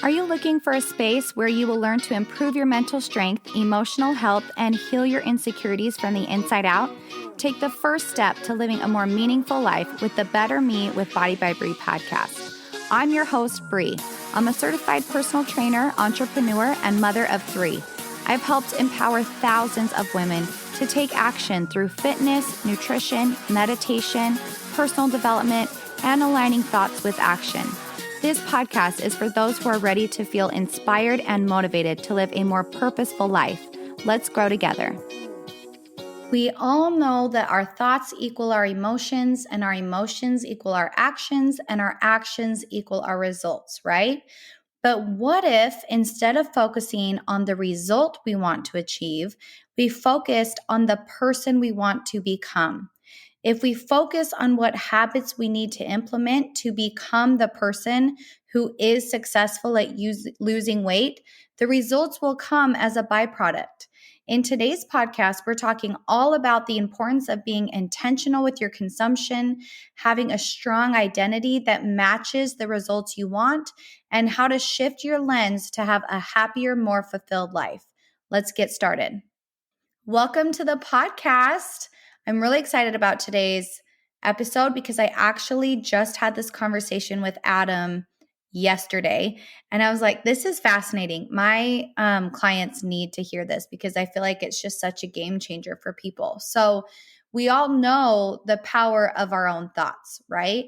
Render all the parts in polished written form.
Are you looking for a space where you will learn to improve your mental strength, emotional health, and heal your insecurities from the inside out? Take the first step to living a more meaningful life with the Better Me with Body by Bree podcast. I'm your host, Bree. I'm a certified personal trainer, entrepreneur, and mother of 3. I've helped empower thousands of women to take action through fitness, nutrition, meditation, personal development, and aligning thoughts with action. This podcast is for those who are ready to feel inspired and motivated to live a more purposeful life. Let's grow together. We all know that our thoughts equal our emotions, and our emotions equal our actions, and our actions equal our results, right? But what if instead of focusing on the result we want to achieve, we focused on the person we want to become? If we focus on what habits we need to implement to become the person who is successful at losing weight, the results will come as a byproduct. In today's podcast, we're talking all about the importance of being intentional with your consumption, having a strong identity that matches the results you want, and how to shift your lens to have a happier, more fulfilled life. Let's get started. Welcome to the podcast. I'm really excited about today's episode because I actually just had this conversation with Adam yesterday. And I was like, this is fascinating. My clients need to hear this because I feel like it's just such a game changer for people. So we all know the power of our own thoughts, right?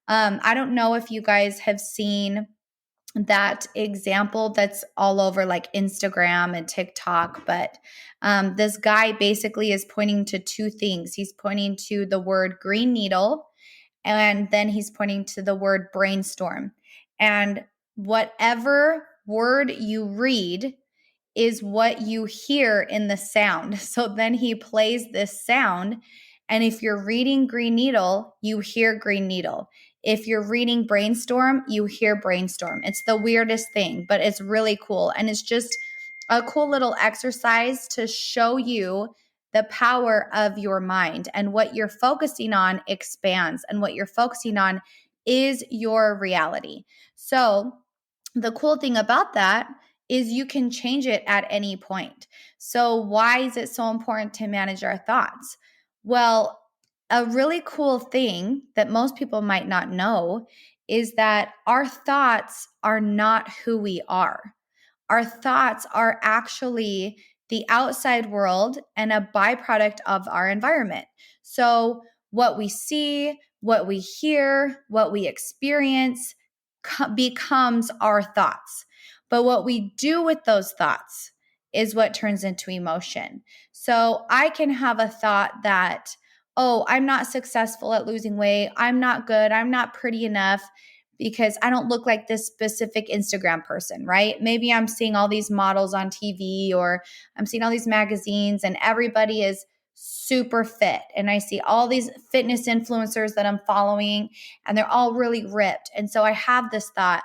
I don't know if you guys have seen that example that's all over like Instagram and TikTok, but this guy basically is pointing to 2 things. He's pointing to the word green needle, and then he's pointing to the word brainstorm. And whatever word you read is what you hear in the sound. So then he plays this sound. And if you're reading green needle, you hear green needle. If you're reading brainstorm, you hear brainstorm. It's the weirdest thing, but it's really cool. And it's just a cool little exercise to show you the power of your mind, and what you're focusing on expands, and what you're focusing on is your reality. So the cool thing about that is you can change it at any point. So why is it so important to manage our thoughts? Well, a really cool thing that most people might not know is that our thoughts are not who we are. Our thoughts are actually the outside world and a byproduct of our environment. So what we see, what we hear, what we experience becomes our thoughts. But what we do with those thoughts is what turns into emotion. So I can have a thought that, oh, I'm not successful at losing weight. I'm not good. I'm not pretty enough because I don't look like this specific Instagram person, right? Maybe I'm seeing all these models on TV, or I'm seeing all these magazines and everybody is super fit. And I see all these fitness influencers that I'm following and they're all really ripped. And so I have this thought,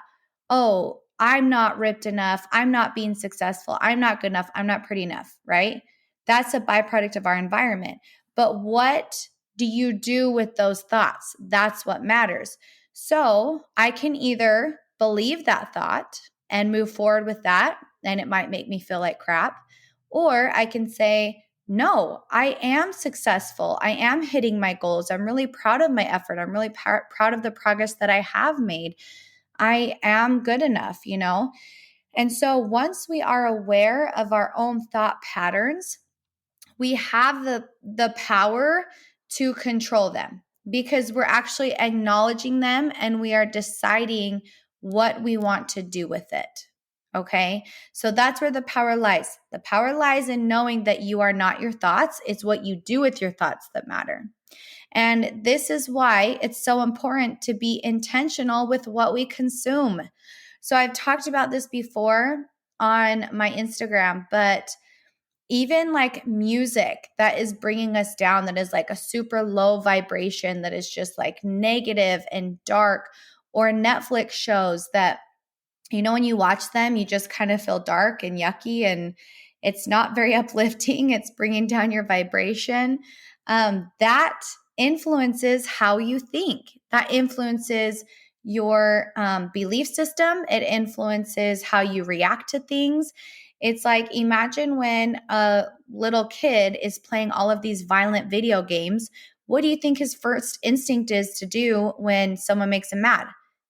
oh, I'm not ripped enough. I'm not being successful. I'm not good enough. I'm not pretty enough, right? That's a byproduct of our environment. But what do you do with those thoughts? That's what matters. So I can either believe that thought and move forward with that, and it might make me feel like crap, or I can say, no, I am successful. I am hitting my goals. I'm really proud of my effort. I'm really proud of the progress that I have made. I am good enough, you know? And so once we are aware of our own thought patterns, we have the power to control them because we're actually acknowledging them and we are deciding what we want to do with it. Okay. So that's where the power lies. The power lies in knowing that you are not your thoughts. It's what you do with your thoughts that matter. And this is why it's so important to be intentional with what we consume. So I've talked about this before on my Instagram, but even like music that is bringing us down, that is like a super low vibration, that is just like negative and dark, or Netflix shows that, you know, when you watch them, you just kind of feel dark and yucky and it's not very uplifting. It's bringing down your vibration. That influences how you think. That influences your belief system. It influences how you react to things. It's like, imagine when a little kid is playing all of these violent video games. What do you think his first instinct is to do when someone makes him mad?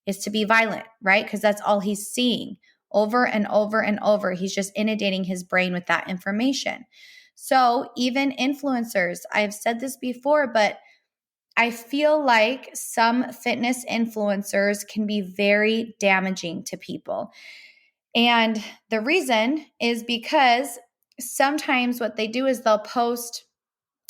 Is to be violent, right? Because that's all he's seeing over and over and over. He's just inundating his brain with that information. So even influencers, I've said this before, but I feel like some fitness influencers can be very damaging to people. And the reason is because sometimes what they do is they'll post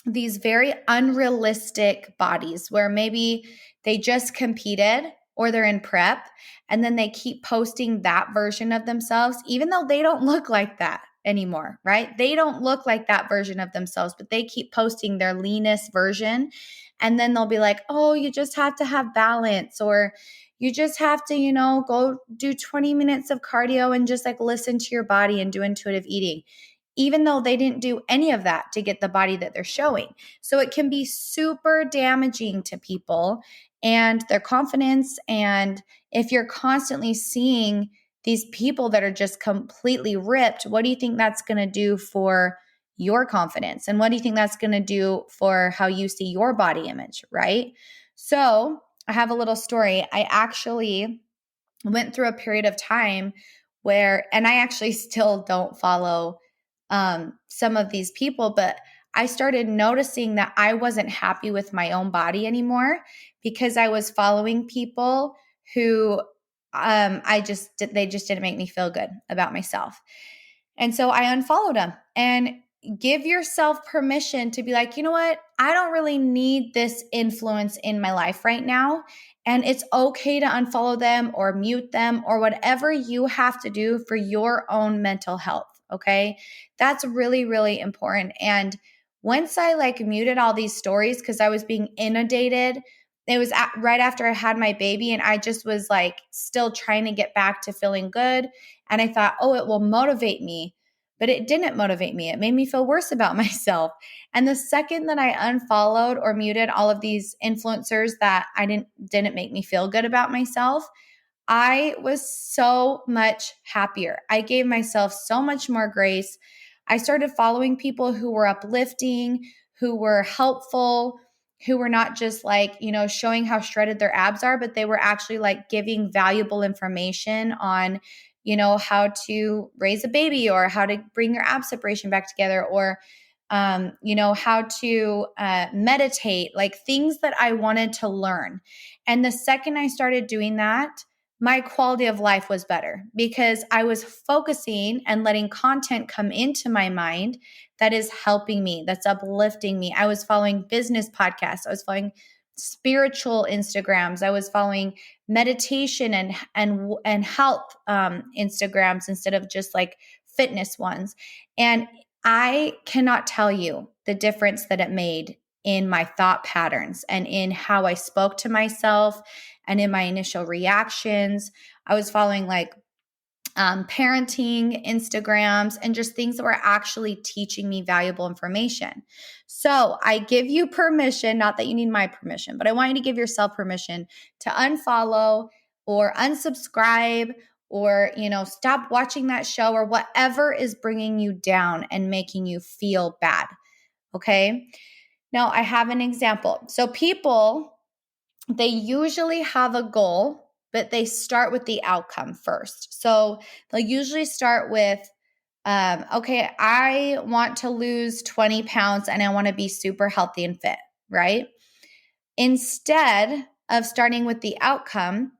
these very unrealistic bodies where maybe they just competed or they're in prep, and then they keep posting that version of themselves, even though they don't look like that anymore, right? They don't look like that version of themselves, but they keep posting their leanest version. And then they'll be like, oh, you just have to have balance, or you just have to, go do 20 minutes of cardio and just like listen to your body and do intuitive eating, even though they didn't do any of that to get the body that they're showing. So it can be super damaging to people and their confidence. And if you're constantly seeing these people that are just completely ripped, what do you think that's going to do for your confidence? And what do you think that's going to do for how you see your body image, right? So I have a little story. I actually went through a period of time where, and I actually still don't follow some of these people, but I started noticing that I wasn't happy with my own body anymore because I was following people who they just didn't make me feel good about myself. And so I unfollowed them. And give yourself permission to be like, you know what? I don't really need this influence in my life right now. And it's okay to unfollow them or mute them or whatever you have to do for your own mental health. Okay. That's really, really important. And once I muted all these stories because I was being inundated, it was right after I had my baby, and I just was still trying to get back to feeling good. And I thought, oh, it will motivate me. But it didn't motivate me. It made me feel worse about myself. And the second that I unfollowed or muted all of these influencers that didn't make me feel good about myself, I was so much happier. I gave myself so much more grace. I started following people who were uplifting, who were helpful, who were not just showing how shredded their abs are, but they were actually giving valuable information on how to raise a baby, or how to bring your ab separation back together, or how to meditate, things that I wanted to learn. And the second I started doing that, my quality of life was better because I was focusing and letting content come into my mind that is helping me, that's uplifting me. I was following business podcasts. I was following spiritual Instagrams. I was following meditation and health Instagrams instead of just fitness ones. And I cannot tell you the difference that it made in my thought patterns and in how I spoke to myself and in my initial reactions. I was following parenting Instagrams and just things that were actually teaching me valuable information. So I give you permission, not that you need my permission, but I want you to give yourself permission to unfollow or unsubscribe or, stop watching that show or whatever is bringing you down and making you feel bad. Okay. Now I have an example. So people, they usually have a goal, but they start with the outcome first. So they'll usually start with, okay, I want to lose 20 pounds and I want to be super healthy and fit, right? Instead of starting with the outcome,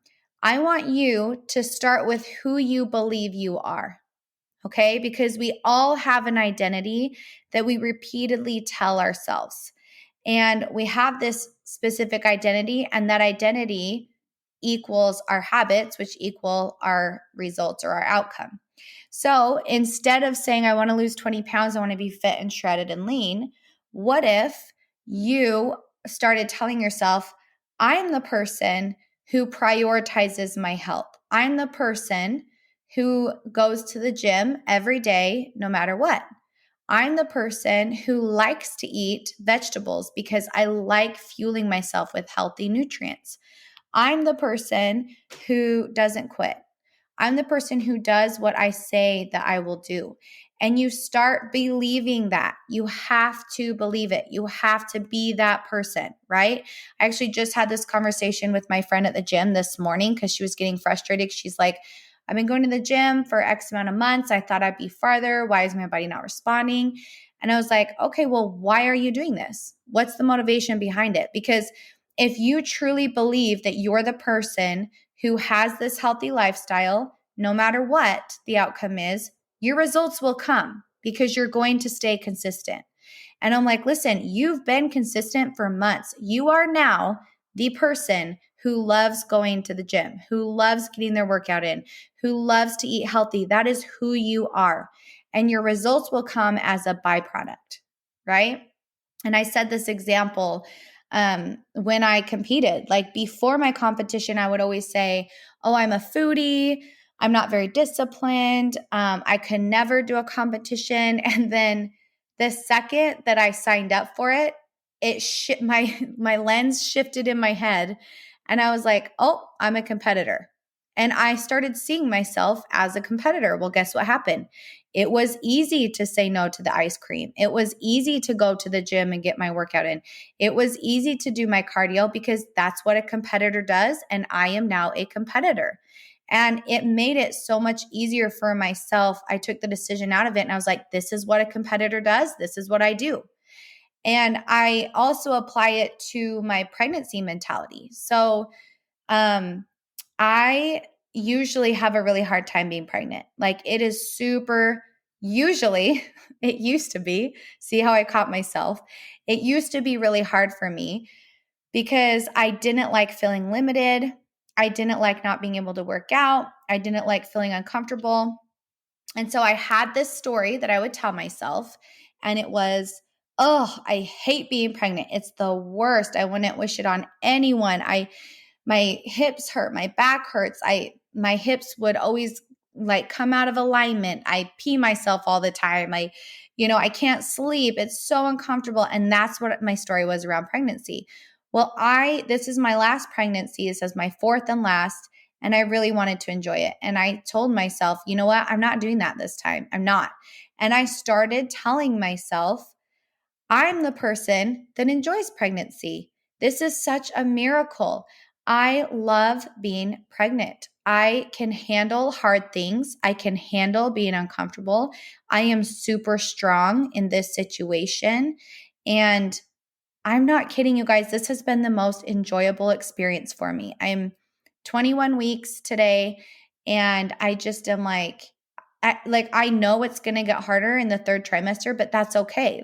I want you to start with who you believe you are. Okay? Because we all have an identity that we repeatedly tell ourselves. And we have this specific identity, and that identity equals our habits, which equal our results or our outcome. So instead of saying, I want to lose 20 pounds, I want to be fit and shredded and lean, what if you started telling yourself, I'm the person who prioritizes my health. I'm the person who goes to the gym every day, no matter what. I'm the person who likes to eat vegetables because I like fueling myself with healthy nutrients. I'm the person who doesn't quit. I'm the person who does what I say that I will do. And you start believing that. You have to believe it. You have to be that person, right? I actually just had this conversation with my friend at the gym this morning because she was getting frustrated. She's like, I've been going to the gym for X amount of months. I thought I'd be farther. Why is my body not responding? And I was like, okay, well, why are you doing this? What's the motivation behind it? Because if you truly believe that you're the person who has this healthy lifestyle, no matter what the outcome is, your results will come because you're going to stay consistent. And I'm like, listen, you've been consistent for months. You are now the person who loves going to the gym, who loves getting their workout in, who loves to eat healthy. That is who you are. And your results will come as a byproduct, right? And I said this example when I competed. Like before my competition, I would always say, oh, I'm a foodie. I'm not very disciplined. I could never do a competition. And then the second that I signed up for it, my lens shifted in my head, and I was like, "Oh, I'm a competitor." And I started seeing myself as a competitor. Well, guess what happened? It was easy to say no to the ice cream. It was easy to go to the gym and get my workout in. It was easy to do my cardio because that's what a competitor does, and I am now a competitor. And it made it so much easier for myself. I took the decision out of it and I was like, this is what a competitor does. This is what I do. And I also apply it to my pregnancy mentality. So I usually have a really hard time being pregnant. Like it is super, usually, it used to be, see how I caught myself. It used to be really hard for me because I didn't like feeling limited. I didn't like not being able to work out. I didn't like feeling uncomfortable. And so I had this story that I would tell myself, and it was, oh, I hate being pregnant. It's the worst. I wouldn't wish it on anyone. My hips hurt, my back hurts. My hips would always like come out of alignment. I pee myself all the time. I can't sleep. It's so uncomfortable. And that's what my story was around pregnancy. Well, this is my last pregnancy. This is my fourth and last. And I really wanted to enjoy it. And I told myself, you know what? I'm not doing that this time. I'm not. And I started telling myself, I'm the person that enjoys pregnancy. This is such a miracle. I love being pregnant. I can handle hard things. I can handle being uncomfortable. I am super strong in this situation. And I'm not kidding you guys. This has been the most enjoyable experience for me. I'm 21 weeks today, and I just am like, I know it's going to get harder in the third trimester, but that's okay.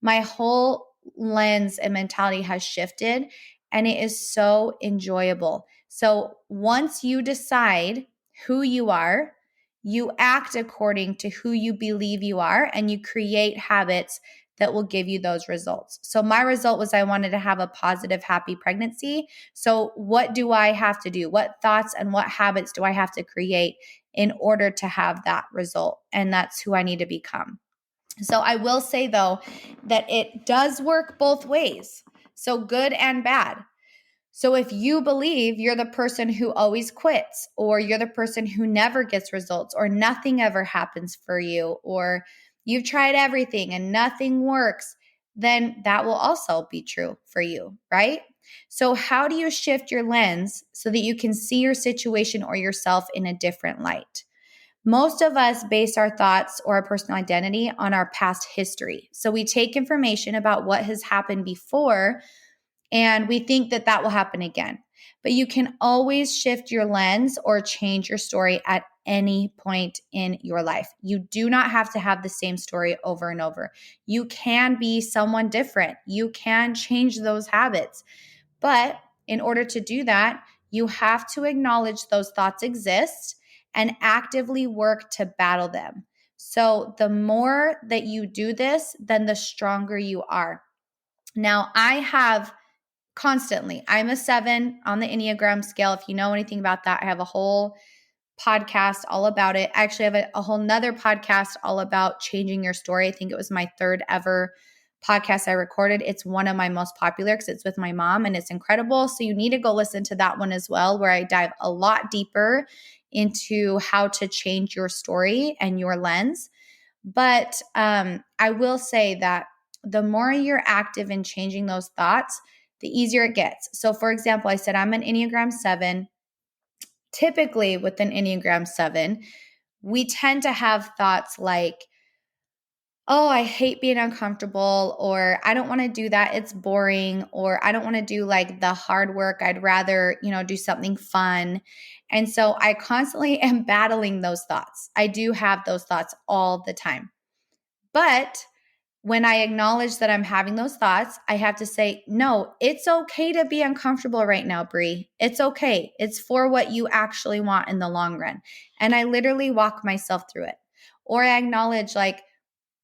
My whole lens and mentality has shifted, and it is so enjoyable. So once you decide who you are, you act according to who you believe you are, and you create habits that will give you those results. So my result was I wanted to have a positive, happy pregnancy. So what do I have to do? What thoughts and what habits do I have to create in order to have that result? And that's who I need to become. So I will say though, that it does work both ways. So good and bad. So if you believe you're the person who always quits, or you're the person who never gets results, or nothing ever happens for you, or you've tried everything and nothing works, then that will also be true for you, right? So how do you shift your lens so that you can see your situation or yourself in a different light? Most of us base our thoughts or our personal identity on our past history. So we take information about what has happened before, and we think that that will happen again. But you can always shift your lens or change your story at any point in your life. You do not have to have the same story over and over. You can be someone different. You can change those habits. But in order to do that, you have to acknowledge those thoughts exist and actively work to battle them. So the more that you do this, then the stronger you are. Now, I'm a 7 on the Enneagram scale. If you know anything about that, I have a whole podcast all about it. I actually have a whole nother podcast all about changing your story. I think it was my third ever podcast I recorded. It's one of my most popular because it's with my mom and it's incredible. So you need to go listen to that one as well, where I dive a lot deeper into how to change your story and your lens. But I will say that the more you're active in changing those thoughts, the easier it gets. So for example, I said I'm an Enneagram 7. Typically with an Enneagram 7, we tend to have thoughts like, oh, I hate being uncomfortable, or I don't want to do that. It's boring, or I don't want to do like the hard work. I'd rather, do something fun. And so I constantly am battling those thoughts. I do have those thoughts all the time. But when I acknowledge that I'm having those thoughts, I have to say, no, it's okay to be uncomfortable right now, Bree. It's okay. It's for what you actually want in the long run. And I literally walk myself through it. Or I acknowledge like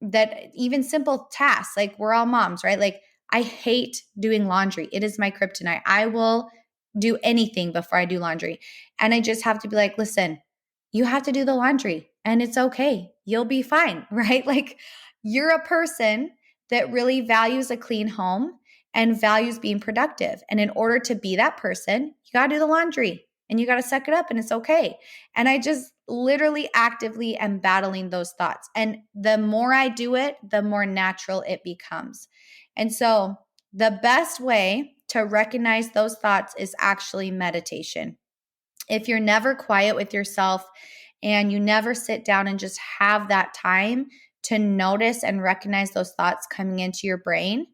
that even simple tasks, like we're all moms, right? Like I hate doing laundry. It is my kryptonite. I will do anything before I do laundry. And I just have to be like, listen, you have to do the laundry and it's okay. You'll be fine, right? Like you're a person that really values a clean home and values being productive. And in order to be that person, you got to do the laundry and you got to suck it up and it's okay. And I just literally actively am battling those thoughts. And the more I do it, the more natural it becomes. And so the best way to recognize those thoughts is actually meditation. If you're never quiet with yourself and you never sit down and just have that time to notice and recognize those thoughts coming into your brain,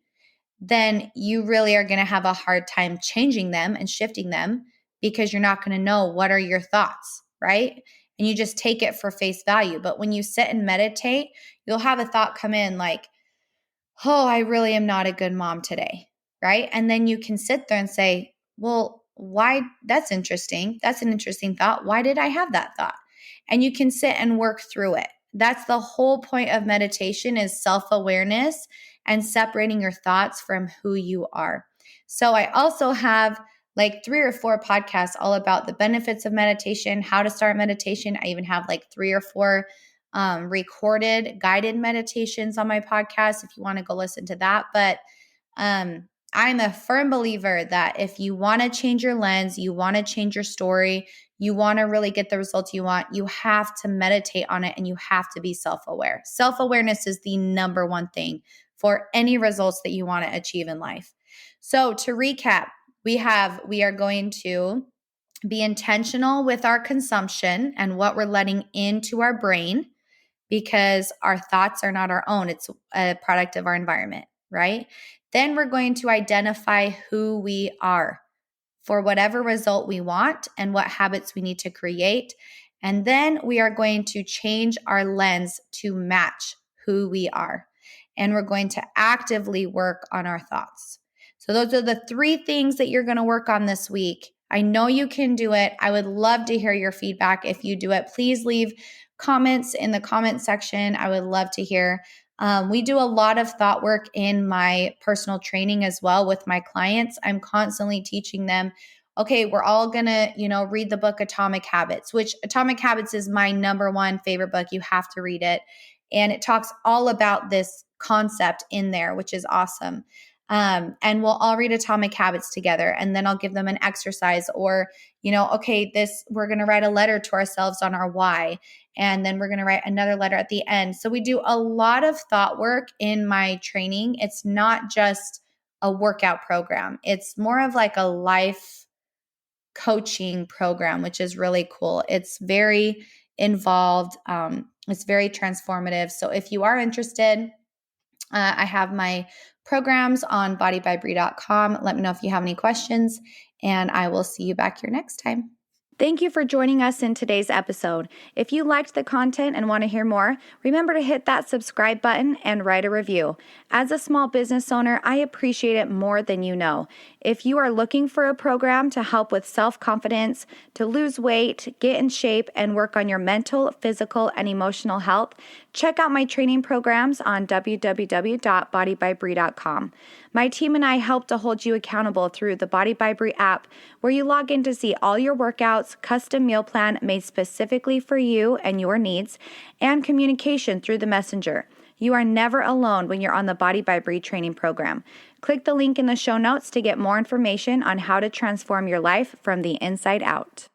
then you really are going to have a hard time changing them and shifting them because you're not going to know what are your thoughts, right? And you just take it for face value. But when you sit and meditate, you'll have a thought come in like, oh, I really am not a good mom today, right? And then you can sit there and say, well, why? That's interesting. That's an interesting thought. Why did I have that thought? And you can sit and work through it. That's the whole point of meditation, is self-awareness and separating your thoughts from who you are. So I also have like 3 or 4 podcasts all about the benefits of meditation, how to start meditation. I even have like 3 or 4 recorded guided meditations on my podcast if you want to go listen to that. But I'm a firm believer that if you want to change your lens, you want to change your story, you want to really get the results you want, you have to meditate on it and you have to be self-aware. Self-awareness is the number one thing for any results that you want to achieve in life. So to recap, we are going to be intentional with our consumption and what we're letting into our brain, because our thoughts are not our own. It's a product of our environment, right? Then we're going to identify who we are for whatever result we want and what habits we need to create. And then we are going to change our lens to match who we are. And we're going to actively work on our thoughts. So those are the 3 things that you're going to work on this week. I know you can do it. I would love to hear your feedback if you do it. Please leave comments in the comment section. I would love to hear. We do a lot of thought work in my personal training as well with my clients. I'm constantly teaching them, okay, we're all going to, read the book Atomic Habits, which Atomic Habits is my number 1 favorite book. You have to read it. And it talks all about this concept in there, which is awesome. And we'll all read Atomic Habits together. And then I'll give them an exercise or, okay, we're going to write a letter to ourselves on our why. And then we're going to write another letter at the end. So we do a lot of thought work in my training. It's not just a workout program. It's more of like a life coaching program, which is really cool. It's very involved. It's very transformative. So if you are interested, I have my programs on bodybybree.com. Let me know if you have any questions, and I will see you back here next time. Thank you for joining us in today's episode. If you liked the content and want to hear more, remember to hit that subscribe button and write a review. As a small business owner, I appreciate it more than you know. If you are looking for a program to help with self-confidence, to lose weight, get in shape, and work on your mental, physical, and emotional health, check out my training programs on www.bodybybree.com. My team and I help to hold you accountable through the Body by Bree app, where you log in to see all your workouts, custom meal plan made specifically for you and your needs, and communication through the messenger. You are never alone when you're on the Body by Bree training program. Click the link in the show notes to get more information on how to transform your life from the inside out.